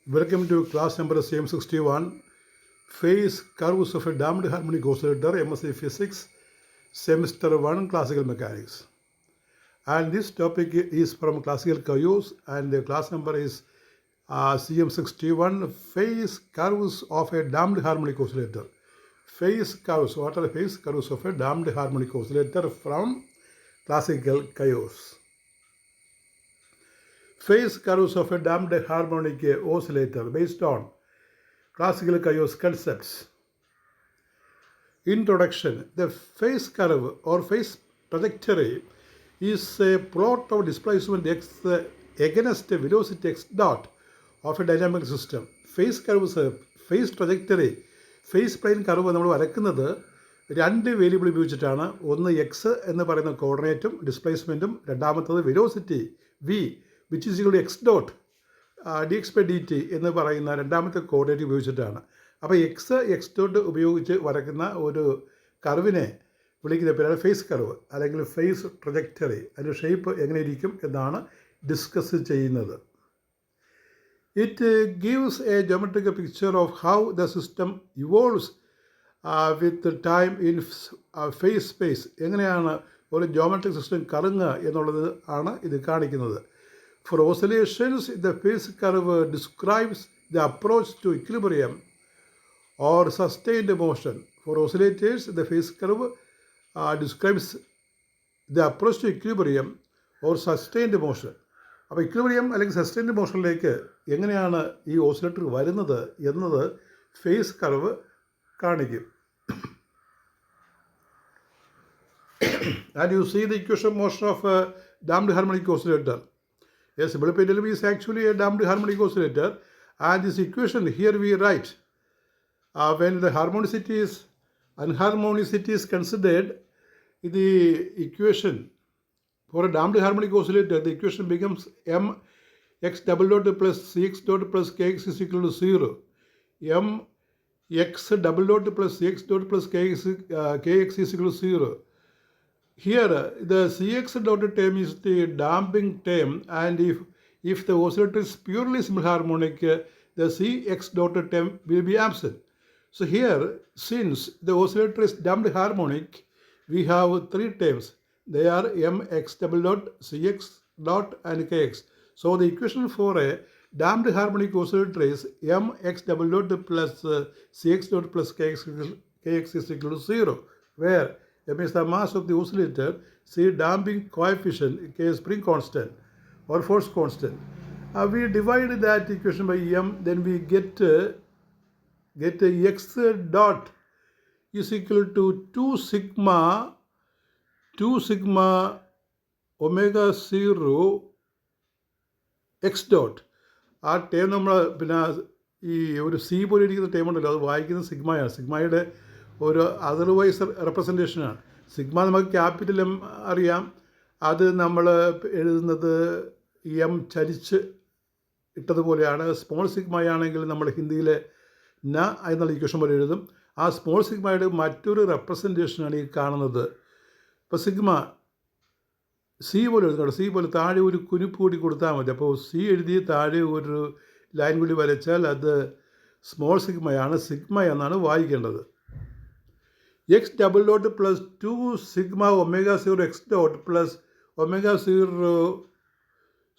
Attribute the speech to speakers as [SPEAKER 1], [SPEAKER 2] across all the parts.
[SPEAKER 1] Welcome to class number CM61, Phase Curves of a Damped Harmonic Oscillator, MSc Physics, Semester 1, Classical Mechanics. And this topic is from Classical Chaos, and the class number is CM61, Phase Curves of a Damped Harmonic Oscillator. Phase curves, what are the phase curves of a damped harmonic oscillator from Classical Chaos? Phase curves of a damped harmonic oscillator based on Classical Chaos concepts. Introduction. The phase curve or phase trajectory is a plot of displacement x against a velocity x dot of a dynamic system. Phase curves, phase trajectory, phase plane curve നമ്മൾ വരയ്ക്കുന്നത് രണ്ട് variable ഉപയോഗിച്ചിട്ടാണ്. ഒന്ന് X എന്ന് പറയുന്ന കോർഡിനേറ്റും ഡിസ്പ്ലേസ്മെൻറ്റും, രണ്ടാമത്തത് velocity V which is equal to X dot D X by D T എന്ന് പറയുന്ന രണ്ടാമത്തെ കോർഡിനേറ്റ് ഉപയോഗിച്ചിട്ടാണ്. അപ്പോൾ എക്സ് ഡോട്ട് ഉപയോഗിച്ച് വരയ്ക്കുന്ന ഒരു കർവിനെ വിളിക്കുന്ന പേരാണ് ഫേസ് കർവ് അല്ലെങ്കിൽ ഫേസ് ട്രജക്ടറി. അതിൻ്റെ ഷേപ്പ് എങ്ങനെ ഇരിക്കും എന്നാണ് ഡിസ്കസ് ചെയ്യുന്നത്. It gives a geometrical picture of how the system evolves with the time in phase space. എങ്ങനെയാണ് ഒരു ജോമെട്രിക് സിസ്റ്റം കറങ്ങുക എന്നുള്ളത് ആണ് ഇത് കാണിക്കുന്നത്. For oscillations, the phase curve describes the approach to equilibrium or sustained motion. For oscillators, the phase curve describes the approach to equilibrium or sustained motion. അപ്പോൾ equilibrium അല്ലെങ്കിൽ sustained മോഷനിലേക്ക് എങ്ങനെയാണ് ഈ ഓസിലേറ്റർ വരുന്നത് എന്നത് ഫേസ് കർവ് കാണിക്കും. And you see the equation motion of a damped harmonic oscillator. A simple pendulum is actually a damped harmonic oscillator and this equation here we write when the unharmonicity is considered, the equation for a damped harmonic oscillator, the equation becomes m x double dot plus cx dot plus kx is equal to 0. m x double dot plus cx dot plus kx is equal to 0. Here, the cx dot term is the damping term, and if the oscillator is purely simple harmonic, the cx dot term will be absent. So here, since the oscillator is damped harmonic, we have three terms. They are mx double dot, cx dot and kx. So the equation for a damped harmonic oscillator is mx double dot plus cx dot plus kx is equal to 0, where m is the mass of the oscillator, c damping coefficient, k is spring constant or force constant. We divide that equation by m, then we get x dot is equal to 2 sigma omega 0 x dot. ആ term നമ്മൾ പിന്നെ ഈ ഒരു C പോലെ ഇരിക്കുന്ന term ഉണ്ടല്ലോ, അത് വായിക്കുന്നത് സിഗ്മയാണ്. സിഗ്മയുടെ ഒരു അതർവൈസ് റെപ്രസെൻറ്റേഷനാണ്. സിഗ്മ നമുക്ക് ക്യാപിറ്റൽ എം അറിയാം. അത് നമ്മൾ എഴുതുന്നത് എം ചരിച്ച് ഇട്ടതുപോലെയാണ്. സ്മോൾ സിഗ്മയാണെങ്കിൽ നമ്മൾ ഹിന്ദിയിൽ ന എന്നുള്ള ഇക്വേഷൻ പോലെ എഴുതും. ആ സ്മോൾ സിഗ്മയുടെ മറ്റൊരു റെപ്രസെൻറ്റേഷനാണ് ഈ കാണുന്നത്. ഇപ്പോൾ സിഗ്മ സി പോലെ എഴുതുന്നുണ്ട്. സി പോലെ താഴെ ഒരു കുനിപ്പ് കൂടി കൊടുത്താൽ മതി. അപ്പോൾ സി എഴുതി താഴെ ഒരു ലൈൻ കൂടി വരച്ചാൽ അത് സ്മോൾ സിഗ്മയാണ്. സിഗ്മ എന്നാണ് വായിക്കേണ്ടത്. X double dot plus 2 sigma omega 0 x dot plus omega 0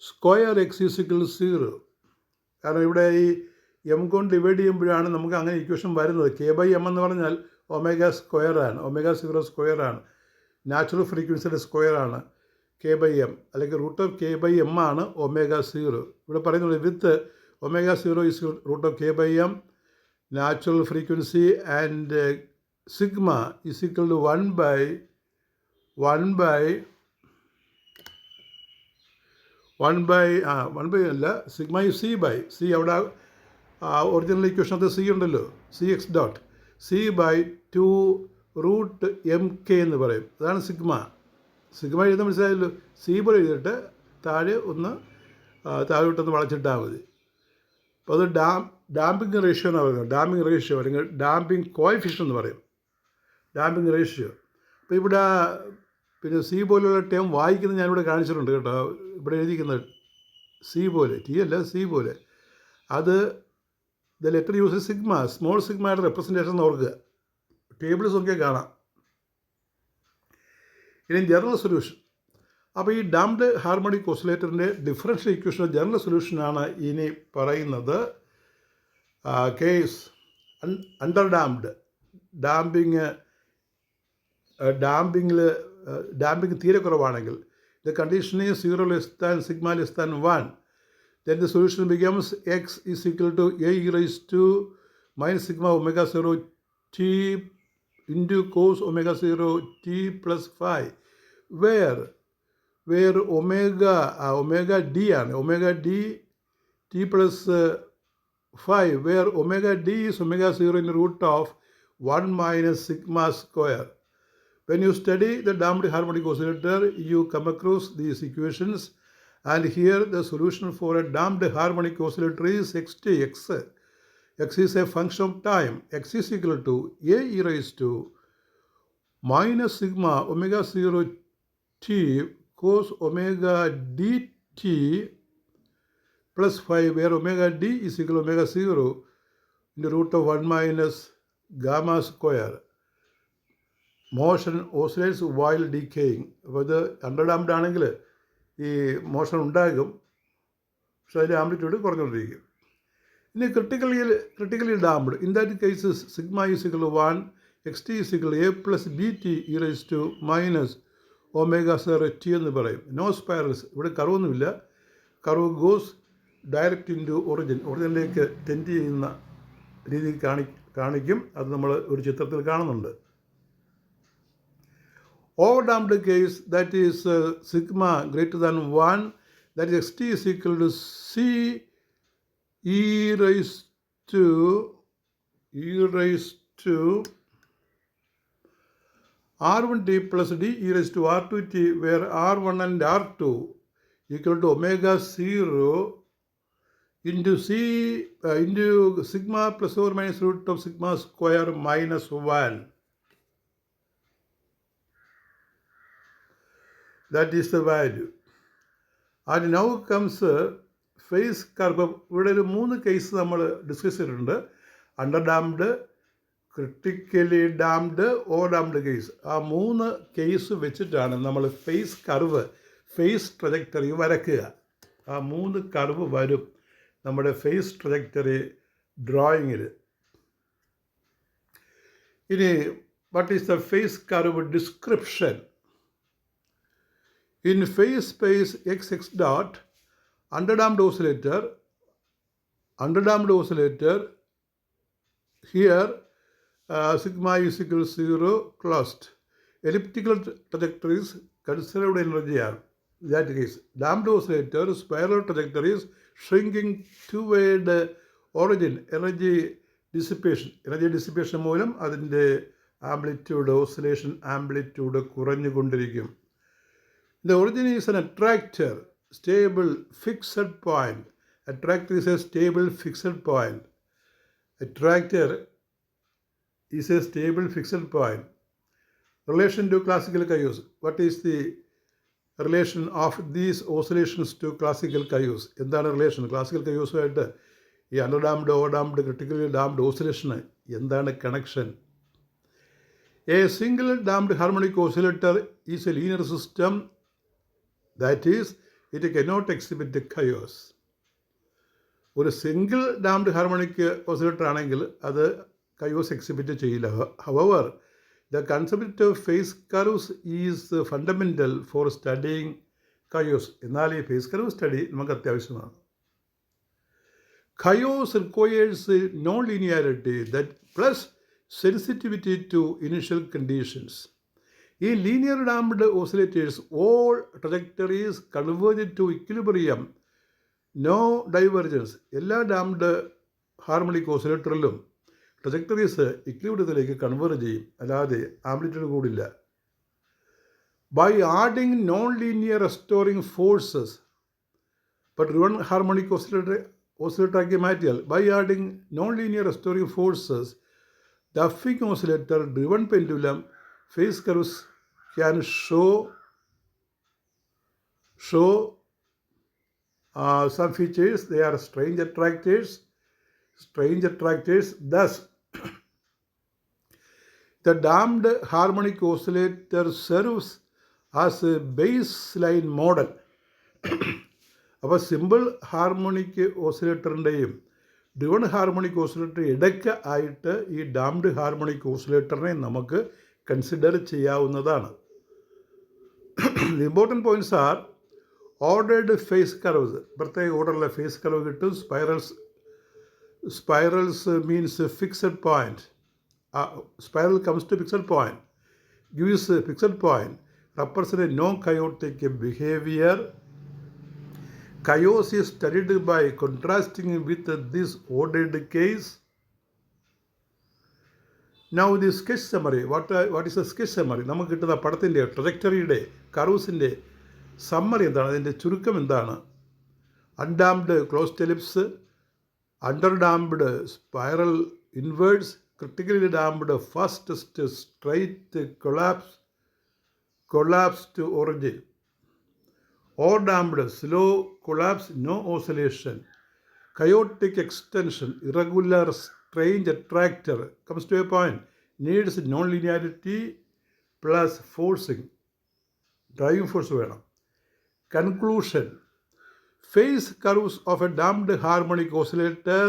[SPEAKER 1] square x is equal to 0. കാരണം ഇവിടെ ഈ എം കൊണ്ട് ഡിവൈഡ് ചെയ്യുമ്പോഴാണ് നമുക്ക് അങ്ങനെ ഇക്വേഷൻ വരുന്നത്. കെ ബൈ എം എന്ന് പറഞ്ഞാൽ ഒമേഗ സ്ക്വയറാണ്, ഒമേഗ 0 സ്ക്വയറാണ്, നാച്ചുറൽ ഫ്രീക്വൻസിയുടെ സ്ക്വയറാണ് കെ ബൈ എം, അല്ലെങ്കിൽ root of k by m ആണ് ഒമേഗ 0. ഇവിടെ പറയുന്നത് with omega 0 is root of k by m, natural frequency and sigma is equal to 1 by അല്ല, സിഗ്മ ഈ സി അവിടെ ഒറിജിനൽ ഇക്വേഷൻ അത് സി ഉണ്ടല്ലോ, c x dot c by 2 root m k എന്ന് പറയും. അതാണ് സിഗ്മ. സിഗ്മ എഴുതാൻ മനസ്സിലായല്ലോ. സി പോലെ എഴുതിയിട്ട് താഴെ താഴോട്ടൊന്ന് വളച്ചിട്ടാൽ മതി. അപ്പോൾ അത് ഡാമ്പിങ് റേഷ്യോ എന്ന് പറയുന്നത്. ഡാമ്പിങ് റേഷ്യോ അല്ലെങ്കിൽ ഡാമ്പിങ് കോഎഫിഷ്യൻ്റ് എന്ന് പറയും. Damping ratio. അപ്പോൾ ഇവിടെ പിന്നെ സി പോലെയുള്ള ടേം വായിക്കുന്നത് ഞാനിവിടെ കാണിച്ചിട്ടുണ്ട് കേട്ടോ. ഇവിടെ എഴുതിക്കുന്നത് സി പോലെ, ടി അല്ല സി പോലെ. അത് the letter use sigma, small സിഗ്മയുടെ റെപ്രസെൻറ്റേഷൻ ഓർക്കുക. ടേബിൾസ് ഒക്കെ കാണാം. ഇനി ജനറൽ സൊല്യൂഷൻ. അപ്പോൾ ഈ ഡാംഡ് ഹാർമോണിക് ഓസിലേറ്ററിൻ്റെ ഡിഫറൻഷ്യൽ ഇക്വേഷൻ്റെ ജനറൽ സൊല്യൂഷനാണ് ഇനി പറയുന്നത്. കേസ് അണ്ടർ ഡാംഡ്, ഡാമ്പിങ് തീരെ കുറവാണെങ്കിൽ, the condition is 0 less than sigma less than 1, then the solution becomes x is equal to a e raised to minus sigma omega 0 t into cos omega 0 t plus 5, where omega d ആണ്, omega d t plus 5, where omega d is omega 0 in the root of 1 minus sigma square. When you study the damped harmonic oscillator, you come across these equations, and here the solution for a damped harmonic oscillator is xt. X is a function of time. X is equal to a e raised to minus sigma omega 0 t cos omega dt plus 5, where omega d is equal to omega 0 in the root of 1 minus gamma square. Motion oscillates while decaying. അപ്പോൾ ഇത് under damned ആണെങ്കിൽ ഈ motion ഉണ്ടാകും, പക്ഷേ അതിൻ്റെ amplitude കുറഞ്ഞുകൊണ്ടിരിക്കും. ഇനി critically damped, in that cases sigma is equal to 1, x t is equal a plus b t e raise to minus omega 0 t എന്ന് പറയും. നോ സ്പൈറൽസ്, ഇവിടെ കർവൊന്നുമില്ല. Curve goes direct into ഒറിജിനിലേക്ക് tend ചെയ്യുന്ന രീതിയിൽ കാണിക്കും. അത് നമ്മൾ ഒരു ചിത്രത്തിൽ കാണുന്നുണ്ട്. Overdamped case, that is sigma greater than 1, that is xt is equal to c e raised to r1t plus d e raised to r2t, where r1 and r2 equal to omega 0 into into sigma plus or minus root of sigma square minus 1. That is the value. And now comes phase curve. ഇവിടെ ഒരു 3 case നമ്മൾ discuss ചെയ്തിട്ടുണ്ട്. Under damned, critically damned, over damned case. ആ 3 case വെച്ചിട്ടാണ് നമ്മൾ face curve, face trajectory വരയ്ക്കുക. ആ 3 curve വരും നമ്മുടെ ഫേസ് ട്രജക്ടറി ഡ്രോയിങ്ങിൽ. ഇനി what is the phase curve description? In phase space xx dot, underdamped oscillator, here sigma is equal to 0, closed. Elliptical trajectories conserved energy are. In that case, damped oscillator, spiral trajectories shrinking toward origin, energy dissipation മൂലം അതിൻ്റെ amplitude, oscillation amplitude കുറഞ്ഞുകൊണ്ടിരിക്കും. The origin is an attractor, stable, fixed point. Attractor is a stable, fixed point. Attractor is a stable, fixed point. Relation to classical chaos. What is the relation of these oscillations to classical chaos? എന്താണ് relation? Classical കയോസുമായിട്ട് ഈ under damped, over damped, critically damped ഓസിലേഷന് എന്താണ് connection? A single damped harmonic oscillator is a linear system. That is, it cannot exhibit the chaos. ഒരു single damped harmonic oscillator ആണെങ്കിൽ അത് chaos exhibit ചെയ്യില്ല. However the concept of phase curves is fundamental for studying chaos. എന്നാൽ ഈ phase curve study നമുക്ക് അത്യാവശ്യമാണ്. Chaos requires non linearity that plus sensitivity to initial conditions. In linear damped oscillators, all trajectories converge to equilibrium, no divergence. എല്ലാ damned harmonic ഓസിലേറ്ററിലും trajectories ഇക്വിലിബ്രിയത്തിലേക്ക് converge ചെയ്യും, അല്ലാതെ amplitude കൂടില്ല. By adding non-linear restoring forces, but one harmonic oscillator ആക്കി മാറ്റിയാൽ, by adding non-linear restoring forces, the Huffing oscillator driven pendulum phase curves can show some features, they are strange attractors. Thus, the damped harmonic oscillator serves as a baseline model. അപ്പോൾ simple harmonic ഓസിലേറ്ററിൻ്റെയും driven harmonic oscillator ഇടയ്ക്ക് ആയിട്ട് ഈ damped harmonic ഓസിലേറ്ററിനെ നമുക്ക് consider ചെയ്യാവുന്നതാണ്. The important points are ordered phase curves, പ്രത്യേക ഓർഡറിലെ ഫേസ് കർവ് കിട്ടും. Spirals means fixed point. Spiral comes to fixed point, gives a fixed point, represents a non-chaotic behavior. Chaos is studied by contrasting with this ordered case. Now the sketch summary. What is a sketch summary? നമുക്ക് കിട്ടുന്ന പടത്തിൻ്റെ ട്രജക്ടറിയുടെ കർവ്സിൻ്റെ summary എന്താണ്, അതിൻ്റെ ചുരുക്കം എന്താണ്? Undamped closed ellipse, underdamped spiral inwards, critically damped fastest straight collapse to origin, overdamped slow collapse, no oscillation, chaotic extension, irregular strange attractor comes to a point, needs non-linearity plus forcing, driving force വേണം. Conclusion: phase curves of a damped harmonic oscillator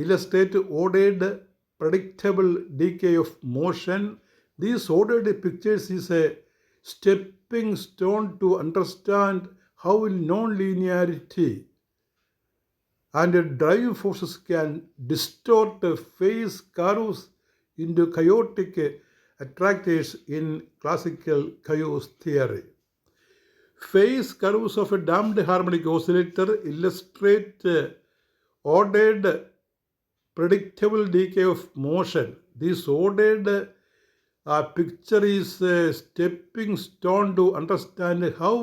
[SPEAKER 1] illustrate ordered predictable decay of motion. These ordered pictures is a stepping stone to understand how non-linearity and driving forces can distort phase curves into chaotic attractors in classical chaos theory. Phase curves of a damped harmonic oscillator illustrate ordered predictable decay of motion. This ordered picture is a stepping stone to understand how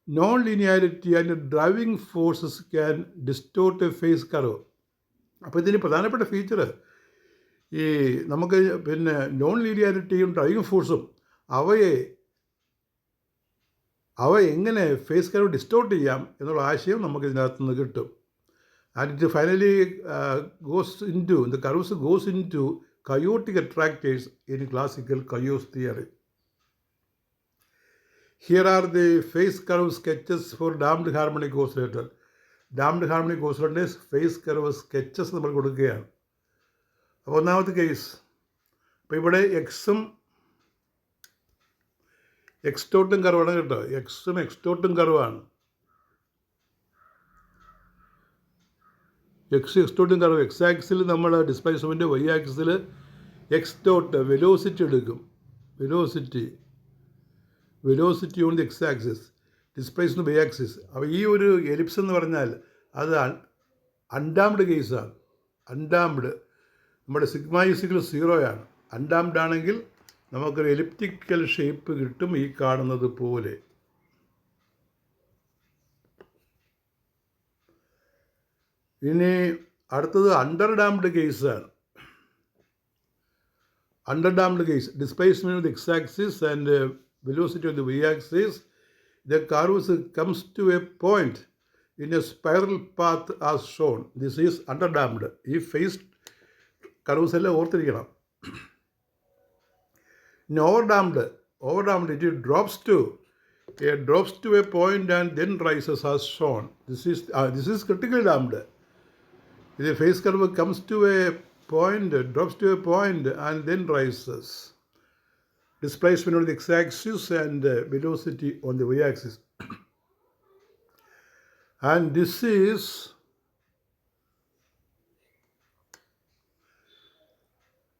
[SPEAKER 1] non-linearity and driving forces can distort a phase curve. അപ്പോൾ ഇതിന് പ്രധാനപ്പെട്ട feature ഈ നമുക്ക് non ലീനിയാരിറ്റിയും driving ഫോഴ്സും അവ എങ്ങനെ face curve distort ചെയ്യാം എന്നുള്ള ആശയം നമുക്ക് ഇതിനകത്ത് നിന്ന് കിട്ടും. And it finally the curves goes into chaotic attractors in classical chaos theory. Here are the phase curve sketches for damped harmonic oscillator. Damped harmonic oscillator phase curve sketches നമ്മൾ കൊടുക്കുകയാണ്. അപ്പോൾ ഒന്നാമത്തെ കേസ്, അപ്പോൾ ഇവിടെ എക്സും എക്സ്റ്റോട്ടും കർവാണ് കേട്ടോ. എക്സും എക്സ്റ്റോട്ടും കർവാണ്. എക്സ്റ്റോട്ടും കർവ്. എക്സ് ആക്സിൽ നമ്മൾ ഡിസ്പ്ലേസ്മെൻറ്റ്, വൈ ആക്സിൽ എക്സ്റ്റോട്ട് വെലോസിറ്റി എടുക്കും. Velocity on the X axis, displacement Y axis. അപ്പോൾ ഈ ഒരു എലിപ്സ് എന്ന് പറഞ്ഞാൽ അത് അൺഡാംപ്ഡ് കേസാണ്. അൺഡാംപ്ഡ് നമ്മുടെ സിഗ്മ ഈസിക്കൽ 0 ആണ്. അൺഡാംപ്ഡ് ആണെങ്കിൽ നമുക്കൊരു എലിപ്റ്റിക്കൽ ഷേപ്പ് കിട്ടും ഈ കാണുന്നത് പോലെ. ഇനി അടുത്തത് അണ്ടർഡാംപ്ഡ് കേസാണ്. Underdamped case, displacement of the x-axis and velocity of the y-axis, the curve comes to a point in a spiral path as shown. This is underdamped. ഈ ഫേസ് കർവ്സ് എല്ലാം ഓർത്തിരിക്കണം. In overdamped it drops to a point and then rises as shown. This is critically damped. The phase curve comes to a point, drops to a point and then rises. Displacement on the x-axis and velocity on the y-axis. And this is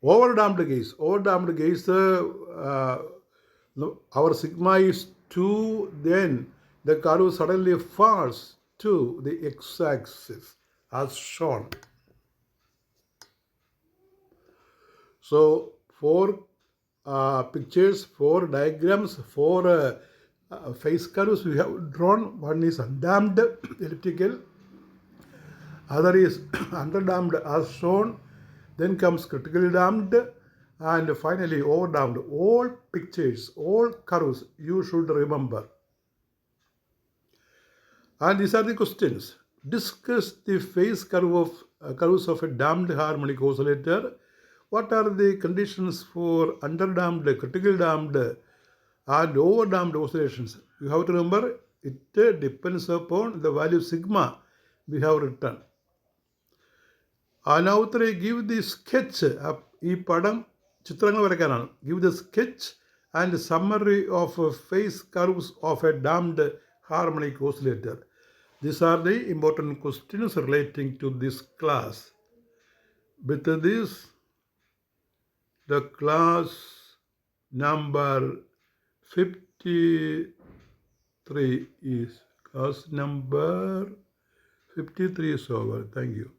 [SPEAKER 1] overdamped case. Our sigma is 2, then the curve suddenly falls to the x-axis as shown. So 4 pictures, 4 diagrams, 4 phase curves we have drawn. One is undamped elliptical, other is underdamped as shown, then comes critically damped, and finally overdamped. All pictures, all curves you should remember. And these are the questions. Discuss the phase curves of a damped harmonic oscillator. What are the conditions for underdamped, critical damped, and overdamped oscillations? You have to remember it depends upon the value sigma we have written. Now give the sketch. ഈ പടം ചിത്രങ്ങൾ വരയ്ക്കാനാണ്. Give the sketch and summary of phase curves of a damped harmonic oscillator. These are the important questions relating to this class. With this, the class number 53 is over. Thank you.